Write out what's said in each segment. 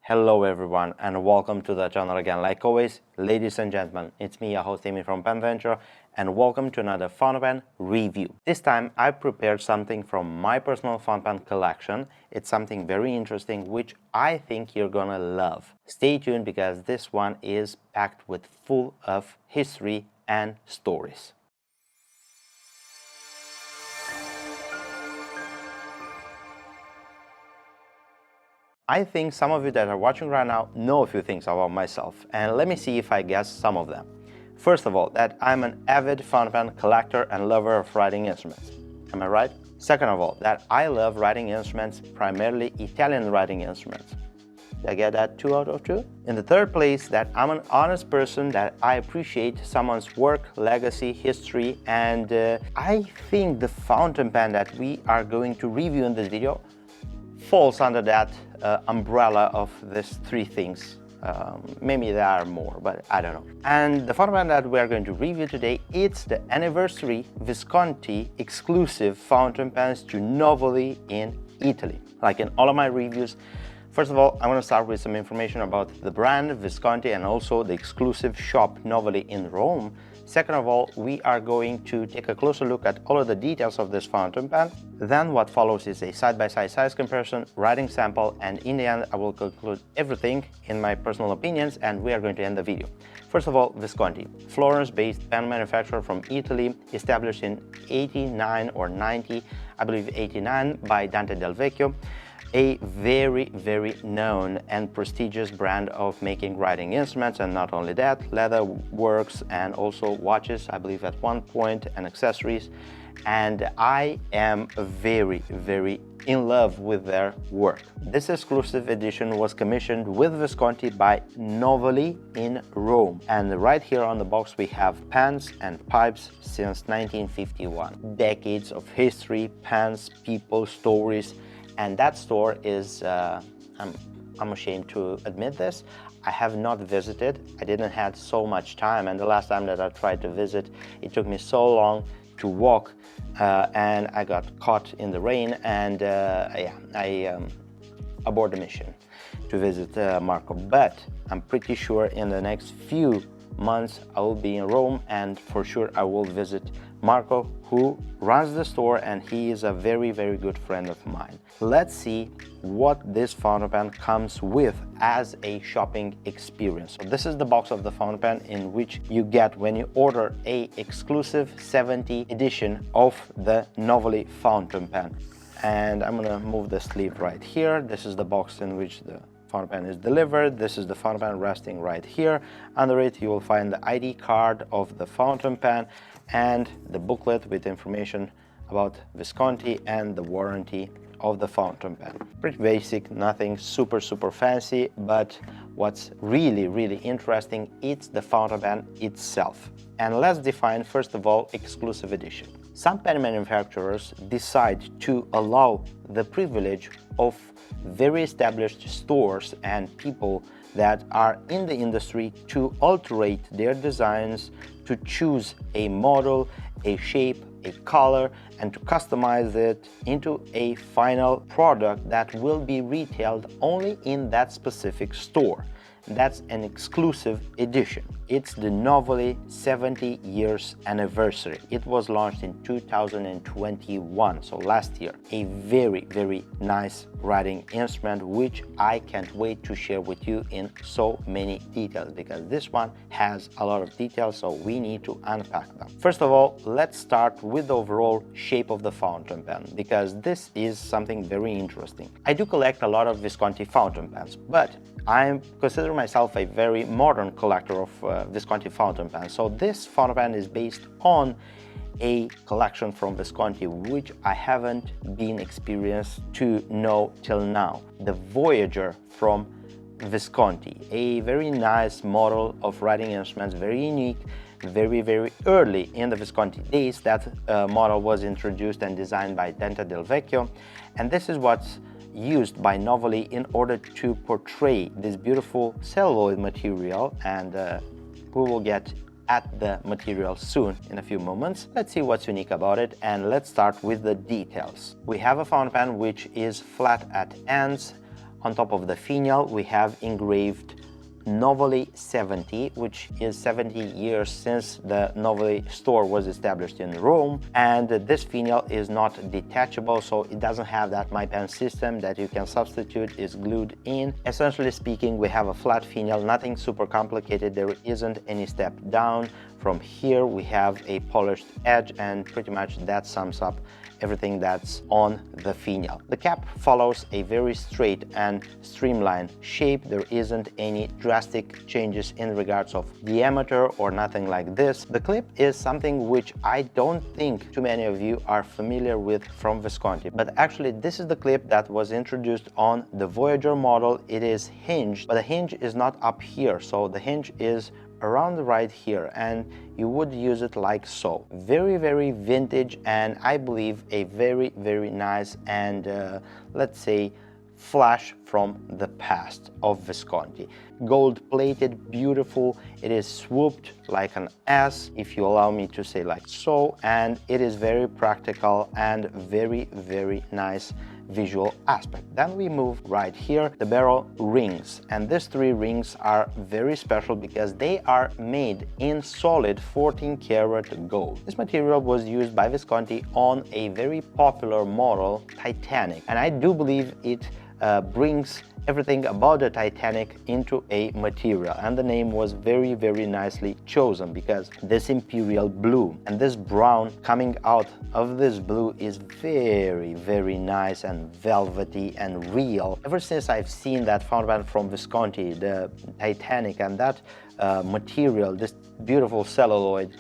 Hello everyone and welcome to the channel again. Like always, ladies and gentlemen, it's me, your host Amy from Pen Venture, and welcome to another fountain pen review. This time I prepared something from my personal fountain pen collection. It's something very interesting which I think you're gonna love. Stay tuned because this one is packed with full of history and stories. I think some of you that are watching right now know a few things about myself, and let me see if I guess some of them. First of all, that I'm an avid fountain pen collector and lover of writing instruments. Am I right? Second of all, that I love writing instruments, primarily Italian writing instruments. Did I get that 2 out of 2? In the third place, that I'm an honest person, that I appreciate someone's work, legacy, history, and I think the fountain pen that we are going to review in this video falls under that umbrella of these three things. Maybe there are more, but I don't know. And the fountain pen that we are going to review today, it's the anniversary Visconti exclusive fountain pens to Novelli in Italy. Like in all of my reviews, first of all, I'm going to start with some information about the brand Visconti and also the exclusive shop Novelli in Rome. Second of all, we are going to take a closer look at all of the details of this fountain pen. Then what follows is a side-by-side size comparison, writing sample, and in the end I will conclude everything in my personal opinions and we are going to end the video. First of all, Visconti, Florence-based pen manufacturer from Italy, established in 89 or 90, I believe 89, by Dante Del Vecchio. A very, very known and prestigious brand of making writing instruments, and not only that, leather works and also watches, I believe at one point, and accessories. And I am very, very in love with their work. This exclusive edition was commissioned with Visconti by Novelli in Rome. And right here on the box we have pens and pipes since 1951. Decades of history, pens, people, stories. And that store is, I'm ashamed to admit this, I have not visited. I didn't have so much time, and the last time that I tried to visit, it took me so long to walk, and I got caught in the rain, and I aborted the mission to visit Marco. But I'm pretty sure in the next few months I will be in Rome, and for sure I will visit Marco, who runs the store, and he is a very, very good friend of mine. Let's see what this fountain pen comes with as a shopping experience. So this is the box of the fountain pen in which you get when you order a exclusive 70 edition of the Novelli fountain pen. And I'm gonna move the sleeve right here. This is the box in which the fountain pen is delivered. This is the fountain pen resting right here. Under it you will find the ID card of the fountain pen and the booklet with information about Visconti and the warranty of the fountain pen. Pretty basic, nothing super fancy, but what's really interesting, it's the fountain pen itself. And let's define first of all exclusive edition. Some pen manufacturers decide to allow the privilege of very established stores and people that are in the industry to alterate their designs, to choose a model, a shape, a color, and to customize it into a final product that will be retailed only in that specific store. That's an exclusive edition. It's the Novelli 70 years anniversary. It was launched in 2021, so last year. A very nice writing instrument which I can't wait to share with you in so many details, because this one has a lot of details, so we need to unpack them. First of all, let's start with the overall shape of the fountain pen, because this is something very interesting. I do collect a lot of Visconti fountain pens, but I consider myself a very modern collector of Visconti fountain pens. So this fountain pen is based on a collection from Visconti which I haven't been experienced to know till now. The Voyager from Visconti, a very nice model of writing instruments, very unique, very early in the Visconti days. That model was introduced and designed by Dante Del Vecchio, and this is what's used by Novelli in order to portray this beautiful celluloid material, and we will get at the material soon in a few moments. Let's see what's unique about it, and let's start with the details. We have a fountain pen which is flat at ends. On top of the finial, we have engraved Novelli 70, which is 70 years since the Novelli store was established in Rome, and this finial is not detachable, so it doesn't have that my pen system that you can substitute, is glued in. Essentially speaking, we have a flat finial, nothing super complicated, there isn't any step down. From here we have a polished edge, and pretty much that sums up everything that's on the finial. The cap follows a very straight and streamlined shape. There isn't any drastic changes in regards of diameter or nothing like this. The clip is something which I don't think too many of you are familiar with from Visconti, but actually this is the clip that was introduced on the Voyager model. It is hinged, but the hinge is not up here, so the hinge is around right here, and you would use it like so. Very vintage, and I believe a very nice and let's say flash from the past of Visconti. Gold plated, beautiful, it is swooped like an S, if you allow me to say like so, and it is very practical and very nice visual aspect. Then we move right here, the barrel rings, and these 3 rings are very special because they are made in solid 14 karat gold. This material was used by Visconti on a very popular model, Titanic, and I do believe it brings everything about the Titanic into a material, and the name was very nicely chosen because this imperial blue and this brown coming out of this blue is very nice and velvety and real. Ever since I've seen that fountain pen from Visconti, the Titanic, and that material, this beautiful celluloid,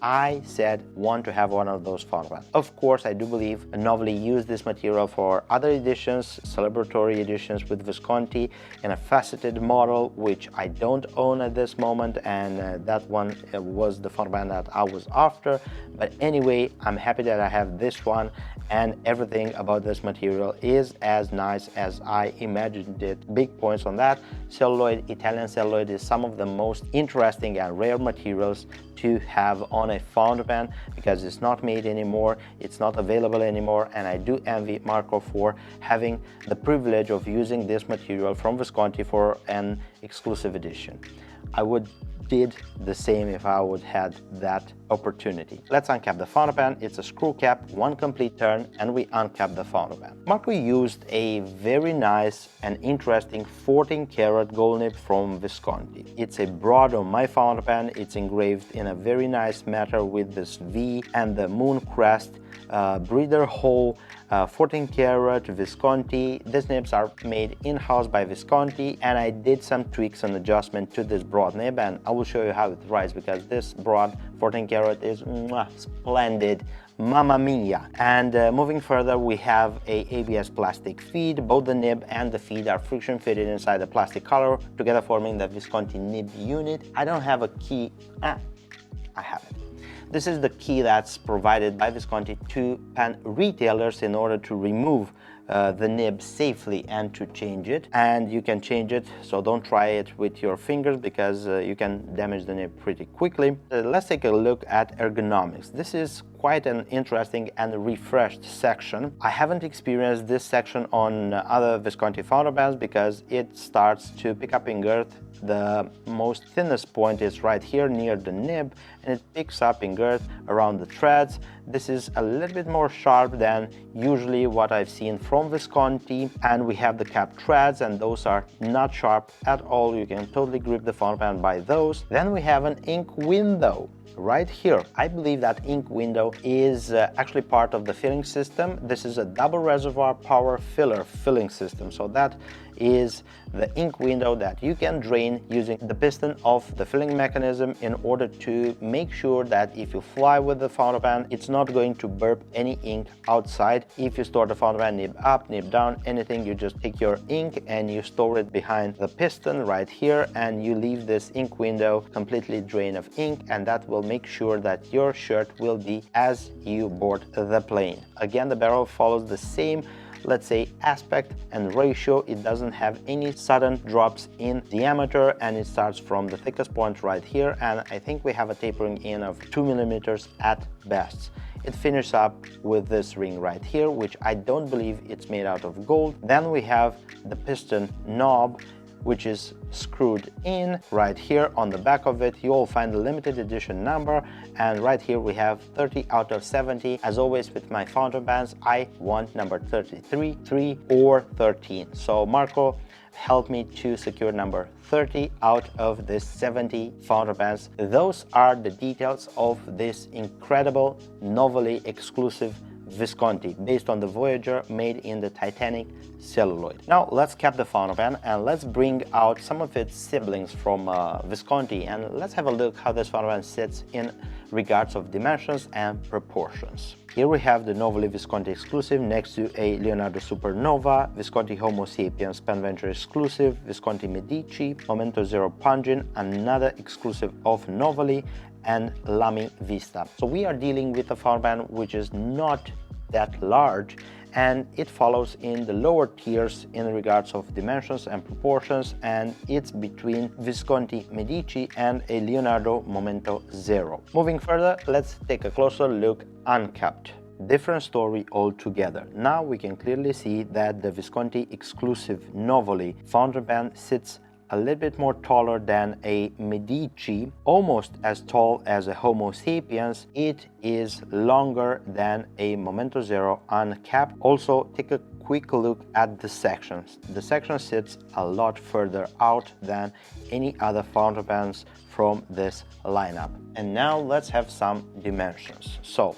I said want to have one of those fountain pens. Of course, I do believe Novelli used this material for other editions, celebratory editions with Visconti in a faceted model, which I don't own at this moment, and that one was the fountain pen that I was after. But anyway, I'm happy that I have this one, and everything about this material is as nice as I imagined it. Big points on that. Celluloid, Italian celluloid, is some of the most interesting and rare materials to have on a fountain pen because it's not made anymore, it's not available anymore, and I do envy Marco for having the privilege of using this material from Visconti for an exclusive edition. I would did the same if I would had that opportunity. Let's uncap the fountain pen. It's a screw cap, one complete turn, and we uncap the fountain pen. Marco used a very nice and interesting 14 karat gold nib from Visconti. It's a broad on my fountain pen. It's engraved in a very nice matter with this V and the moon crest, breather hole, 14 karat Visconti. These nibs are made in-house by Visconti, and I did some tweaks and adjustment to this broad nib, and I will show you how it rides because this broad 14 karat is splendid, mamma mia. And moving further, we have a ABS plastic feed. Both the nib and the feed are friction fitted inside the plastic collar, together forming the Visconti nib unit. I don't have a key. I have it. This is the key that's provided by Visconti to pen retailers in order to remove the nib safely and to change it. And you can change it, so don't try it with your fingers because you can damage the nib pretty quickly. Let's take a look at ergonomics. This is quite an interesting and refreshed section. I haven't experienced this section on other Visconti fountain pens because it starts to pick up in girth. The most thinnest point is right here near the nib, and it picks up in girth around the threads. This is a little bit more sharp than usually what I've seen from Visconti, and we have the cap threads, and those are not sharp at all. You can totally grip the fountain pen by those. Then we have an ink window right here. I believe that ink window is actually part of the filling system. This is a double reservoir power filler filling system, so that is the ink window that you can drain using the piston of the filling mechanism in order to make sure that if you fly with the fountain pen, it's not going to burp any ink outside. If you store the fountain pen nib up, nib down, anything, you just take your ink and you store it behind the piston right here, and you leave this ink window completely drained of ink, and that will make sure that your shirt will be as you board the plane. Again, the barrel follows the same, let's say, aspect and ratio. It doesn't have any sudden drops in diameter, and it starts from the thickest point right here, and I think we have a tapering in of 2 millimeters at best. it finishes up with this ring right here, which I don't believe it's made out of gold. Then we have the piston knob, which is screwed in right here. On the back of it, you will find the limited edition number, and right here we have 30 out of 70. As always with my fountain pens, I want number 33, 3 or 13. So Marco helped me to secure number 30 out of this 70 fountain pens. Those are the details of this incredible Novelli exclusive Visconti based on the Voyager, made in the Titanic celluloid. Now let's cap the fountain pen and let's bring out some of its siblings from Visconti, and let's have a look how this fountain pen sits in regards of dimensions and proportions. Here we have the Novelli Visconti exclusive next to a Leonardo Supernova, Visconti Homo Sapiens Pen Venture exclusive, Visconti Medici, Momento Zero Pungent, another exclusive of Novelli, and Lamy Vista. So we are dealing with a fountain pen which is not that large, and it follows in the lower tiers in regards of dimensions and proportions, and it's between Visconti Medici and a Leonardo Momento Zero. Moving further, let's take a closer look uncapped. Different story altogether. Now we can clearly see that the Visconti exclusive Novelli fountain pen sits a little bit more taller than a Medici, almost as tall as a Homo Sapiens. It is longer than a Momento Zero uncapped. Also, take a quick look at the sections. The section sits a lot further out than any other fountain pens from this lineup. And now let's have some dimensions. So,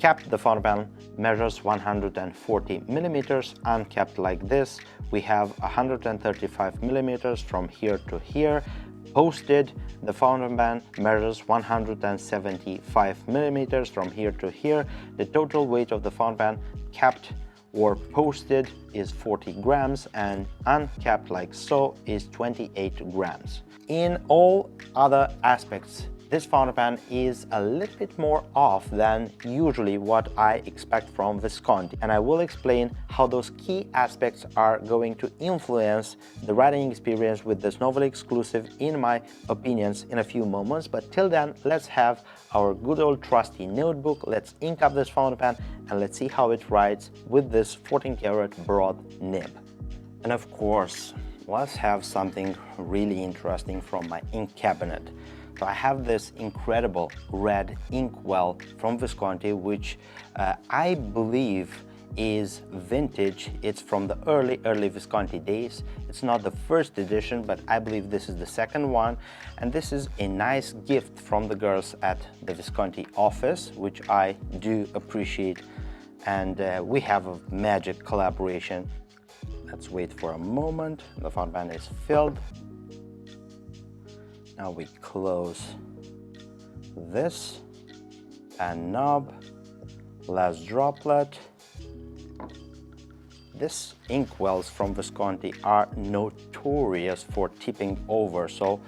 capped, the fountain pen measures 140 millimeters. Uncapped like this, we have 135 millimeters from here to here. Posted, the fountain pen measures 175 millimeters from here to here. The total weight of the fountain pen, capped or posted, is 40 grams, and uncapped like so is 28 grams. In all other aspects, this fountain pen is a little bit more off than usually what I expect from Visconti, and I will explain how those key aspects are going to influence the writing experience with this Novelli exclusive, in my opinions, in a few moments. But till then, let's have our good old trusty notebook, let's ink up this fountain pen, and let's see how it writes with this 14 karat broad nib. And of course, let's have something really interesting from my ink cabinet. So I have this incredible red inkwell from Visconti, which I believe is vintage. It's from the early Visconti days. It's not the first edition, but I believe this is the second one. And this is a nice gift from the girls at the Visconti office, which I do appreciate. And we have a magic collaboration. Let's wait for a moment. The fountain pen is filled. Now we close this pen knob, last droplet. These inkwells from Visconti are notorious for tipping over, so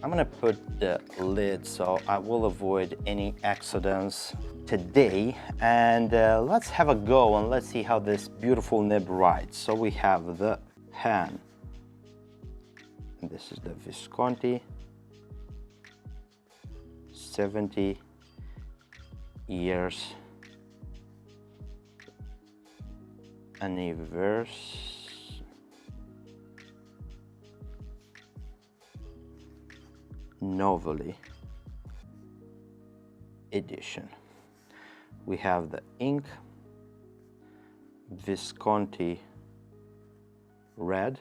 I'm gonna put the lid so I will avoid any accidents today. And let's have a go and let's see how this beautiful nib writes. So we have the pen, and this is the Visconti 70 years anniversary Novelli edition. We have the ink, Visconti red,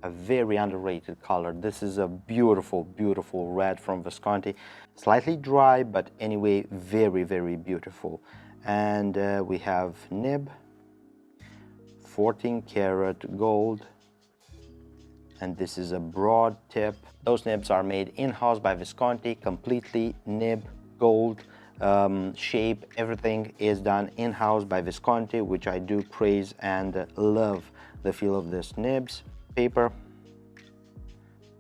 a very underrated color. This is a beautiful, beautiful red from Visconti. Slightly dry, but anyway, very, very beautiful. And we have nib, 14 karat gold, and this is a broad tip. Those nibs are made in-house by Visconti, completely nib, gold, shape, everything is done in-house by Visconti, which I do praise and love the feel of this nibs. Paper,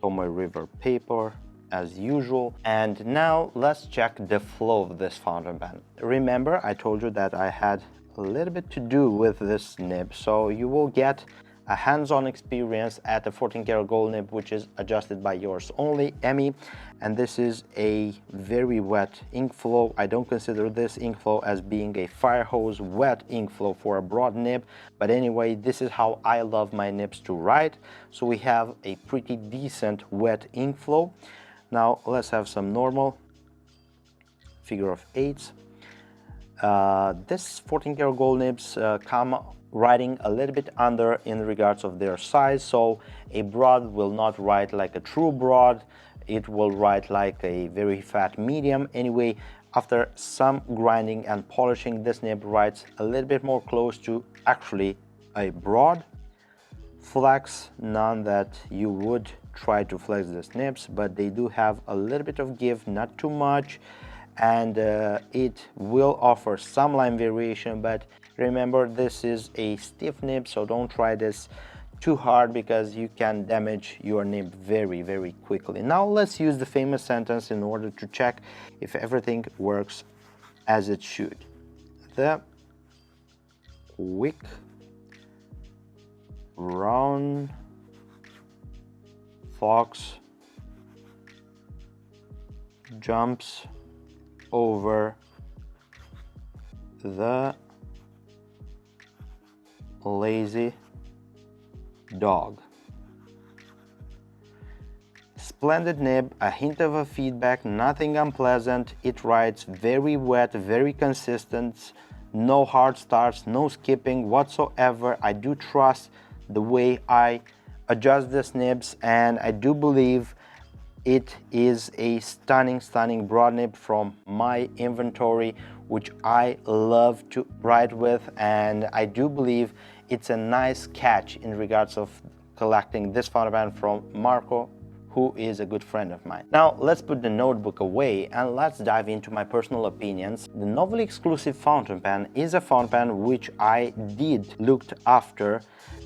Tomoe River paper as usual. And now let's check the flow of this fountain pen. Remember, I told you that I had a little bit to do with this nib, so you will get a hands-on experience at a 14 karat gold nib, which is adjusted by yours only, Emmy. And this is a very wet ink flow. I don't consider this ink flow as being a fire hose wet ink flow for a broad nib, but anyway, this is how I love my nibs to write. So we have a pretty decent wet ink flow. Now let's have some normal figure of eights. This 14 karat gold nibs come writing a little bit under in regards of their size, so a broad will not write like a true broad, it will write like a very fat medium. Anyway, after some grinding and polishing, this nib writes a little bit more close to actually a broad. Flex, none that you would try to flex these nibs, but they do have a little bit of give, not too much, and it will offer some line variation, but remember this is a stiff nib, so don't try this too hard because you can damage your nib very, very quickly. Now let's use the famous sentence in order to check if everything works as it should. The quick brown fox jumps over the lazy dog. Splendid nib, a hint of a feedback, nothing unpleasant. It writes very wet, very consistent, no hard starts, no skipping whatsoever. I do trust the way I adjust these nibs, and I do believe it is a stunning broad nib from my inventory, which I love to write with, and I do believe it's a nice catch in regards of collecting this fountain pen from Marco, who is a good friend of mine. Now let's put the notebook away and let's dive into my personal opinions. The Novelli exclusive fountain pen is a fountain pen which I did looked after,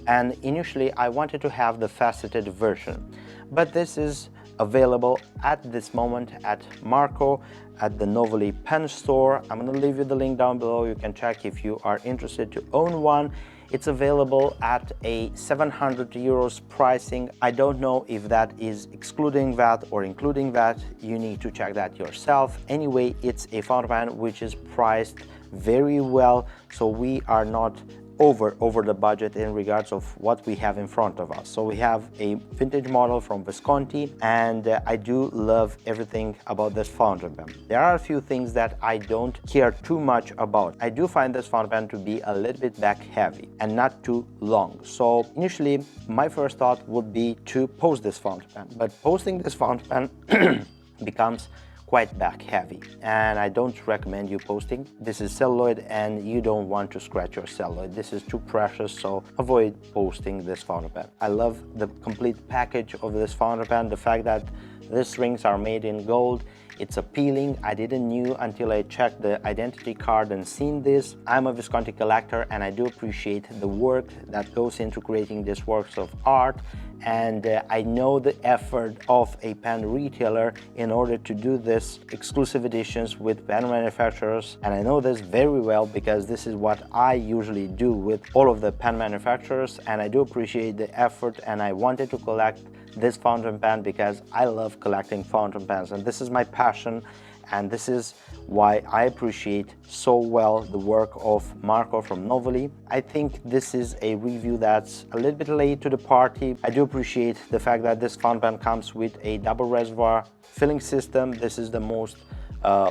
and initially I wanted to have the faceted version, but this is available at this moment at Marco at the Novelli pen store. I'm going to leave you the link down below. You can check if you are interested to own one. It's available at a 700 euros pricing. I don't know if that is excluding VAT or including VAT. You need to check that yourself. Anyway, it's a fountain pen which is priced very well, so we are not over the budget in regards of what we have in front of us. So we have a vintage model from Visconti, and I do love everything about this fountain pen. There are a few things that I don't care too much about. I do find this fountain pen to be a little bit back heavy and not too long. So initially my first thought would be to post this fountain pen, but posting this fountain pen becomes quite back heavy, and I don't recommend you posting. This is celluloid and you don't want to scratch your celluloid. This is too precious, so avoid posting this fountain pen. I love the complete package of this fountain pen. The fact that these rings are made in gold, it's appealing. I didn't knew until I checked the identity card and seen this. I'm a Visconti collector and I do appreciate the work that goes into creating these works of art, and I know the effort of a pen retailer in order to do this exclusive editions with pen manufacturers, and I know this very well because this is what I usually do with all of the pen manufacturers, and I do appreciate the effort, and I wanted to collect this fountain pen because I love collecting fountain pens, and this is my passion, and this is why I appreciate so well the work of Marco from Novelli. I think this is a review that's a little bit late to the party. I do appreciate the fact that this fountain pen comes with a double reservoir filling system. This is the most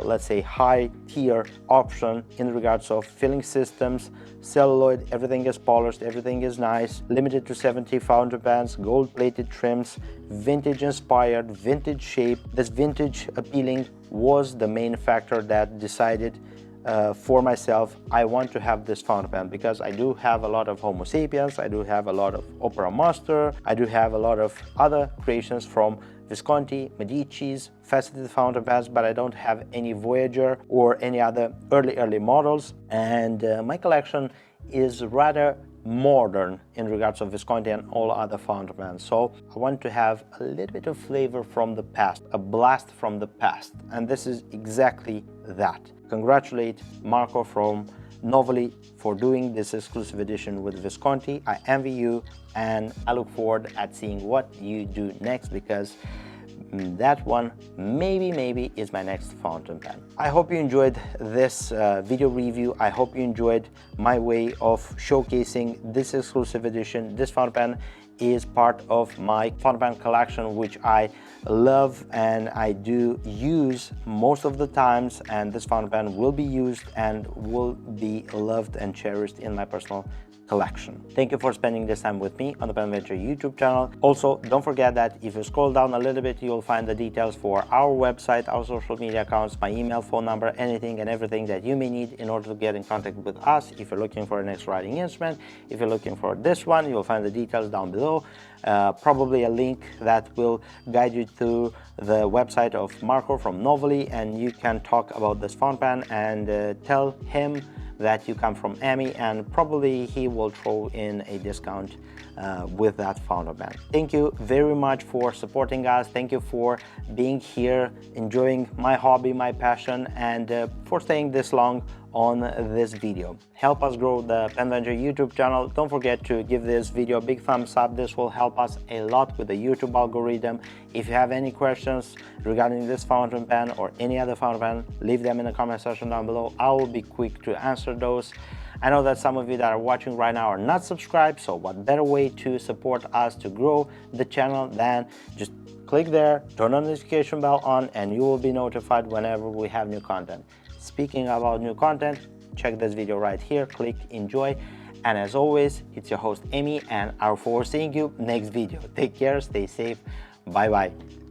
let's say high tier option in regards of filling systems. Celluloid, everything is polished, everything is nice, limited to 70 fountain pens, gold plated trims, vintage inspired, vintage shape. This vintage appealing was the main factor that decided for myself I want to have this fountain pen, because I do have a lot of Homo sapiens, I do have a lot of Opera Master, I do have a lot of other creations from Visconti, Medici's, faceted fountain pens, but I don't have any Voyager or any other early models, and my collection is rather modern in regards of Visconti and all other fountain pens. So I want to have a little bit of flavor from the past, a blast from the past, and this is exactly that. Congratulate Marco from Novelli for doing this exclusive edition with Visconti. I envy you, and I look forward at seeing what you do next, because that one maybe is my next fountain pen. I hope you enjoyed this video review. I hope you enjoyed my way of showcasing this exclusive edition. This fountain pen is part of my fountain pen collection, which I love and I do use most of the times, and this fountain pen will be used and will be loved and cherished in my personal collection. Thank you for spending this time with me on the Pen Adventure YouTube channel. Also, don't forget that if you scroll down a little bit, you'll find the details for our website, our social media accounts, my email, phone number, anything and everything that you may need in order to get in contact with us. If you're looking for an next writing instrument, if you're looking for this one, you'll find the details down below. Probably a link that will guide you to the website of Marco from Novelli, and you can talk about this fountain pen and tell him that you come from Amy, and probably he will throw in a discount with that fountain pen. Thank you very much for supporting us. Thank you for being here, enjoying my hobby, my passion, and for staying this long on this video. Help us grow the Pen Adventure YouTube channel. Don't forget to give this video a big thumbs up. This will help us a lot with the YouTube algorithm. If you have any questions regarding this fountain pen or any other fountain pen, leave them in the comment section down below. I will be quick to answer those. I know that some of you that are watching right now are not subscribed, so what better way to support us to grow the channel than just click there, turn the notification bell on, and you will be notified whenever we have new content. Speaking about new content, check this video right here, click enjoy, and as always, it's your host Amy, and I look forward to seeing you next video. Take care, stay safe, bye bye.